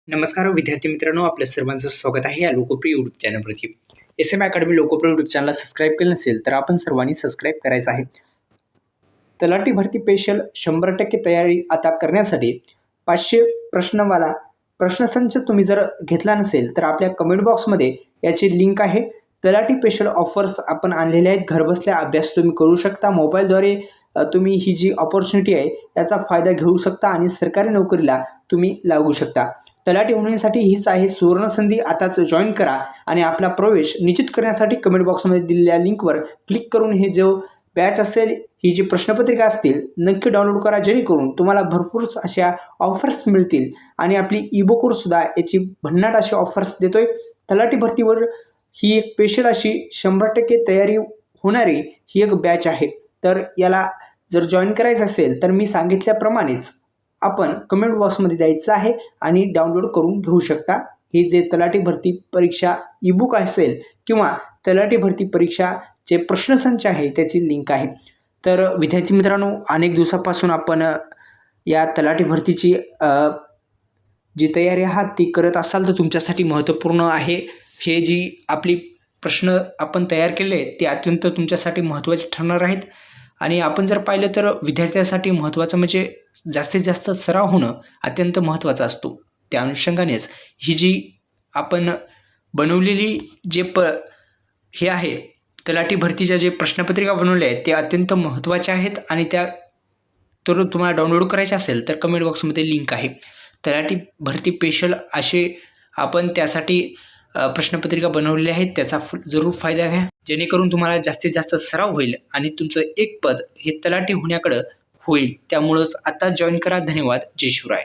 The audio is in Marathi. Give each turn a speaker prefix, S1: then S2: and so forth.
S1: नमस्कार विद्यार्थी मित्रांनो, आपल्या सर्वांचं स्वागत आहे या लोकप्रिय यूट्यूब चॅनलवरती. SM अकॅडमी लोकप्रिय यूट्यूब चॅनलला सबस्क्राईब केलं नसेल तर आपण सर्वांनी सबस्क्राईब करायचं आहे. तलाठी भरती स्पेशल 100% तयारी आता करण्यासाठी 500 प्रश्नवाला प्रश्नसंच तुम्ही जर घेतला नसेल तर आपल्या कमेंट बॉक्समध्ये याची लिंक आहे. तलाठी स्पेशल ऑफर्स आपण आणलेले आहेत. घरबसल्या अभ्यास तुम्ही करू शकता. मोबाईलद्वारे तुम्ही ही जी अपॉर्च्युनिटी आहे याचा फायदा घेऊ शकता आणि सरकारी नोकरीला तुम्ही लागू शकता. तलाठी होण्यासाठी हीच आहे सुवर्ण संधी. आताच जॉईन करा आणि आपला प्रवेश निश्चित करण्यासाठी कमेंट बॉक्समध्ये दिलेल्या लिंकवर क्लिक करून हे जो बॅच असेल, ही जी प्रश्नपत्रिका असतील नक्की डाउनलोड करा, जेणेकरून तुम्हाला भरपूर अशा ऑफर्स मिळतील. आणि आपली ई-बुकवर सुद्धा याची भन्नाट अशी ऑफर्स देतोय. तलाठी भरतीवर ही एक स्पेशल अशी 100% तयारी होणारी ही एक बॅच आहे. तर याला जर जॉईन करायचं असेल तर मी सांगितल्याप्रमाणेच आपण कमेंट बॉक्समध्ये जायचं आहे आणि डाउनलोड करून घेऊ शकता. हे जे तलाठी भरती परीक्षा ई-बुक असेल किंवा तलाठी भरती परीक्षाचे प्रश्नसंच आहे त्याची लिंक आहे. तर विद्यार्थी मित्रांनो, अनेक दिवसापासून आपण या तलाठी भरतीची जी तयारी आहात ती करत असाल तर तुमच्यासाठी महत्त्वपूर्ण आहे. हे जी आपली प्रश्न आपण तयार केले आहेत ते अत्यंत तुमच्यासाठी महत्त्वाचे ठरणार आहेत. आणि आपण जर पाहिलं तर विद्यार्थ्यांसाठी महत्त्वाचं म्हणजे जास्तीत जास्त सराव होणं अत्यंत महत्त्वाचं असतो. त्या अनुषंगानेच ही जी आपण बनवलेली हे आहे तलाठी भरतीच्या जे प्रश्नपत्रिका बनवल्या आहेत ते अत्यंत महत्त्वाच्या आहेत. आणि त्या तर तुम्हाला डाउनलोड करायचे असेल तर कमेंट बॉक्समध्ये लिंक आहे. तलाठी भरती स्पेशल असे आपण त्यासाठी प्रश्नपत्रिका बनवलेल्या आहेत. त्याचा जरूर फायदा घ्या, जेणेकरून तुम्हाला जास्तीत जास्त सराव होईल आणि तुमचं एक पद हे तलाठी होण्याकडं होईल. त्यामुळंच आता जॉईन करा. धन्यवाद. जय शिवराय.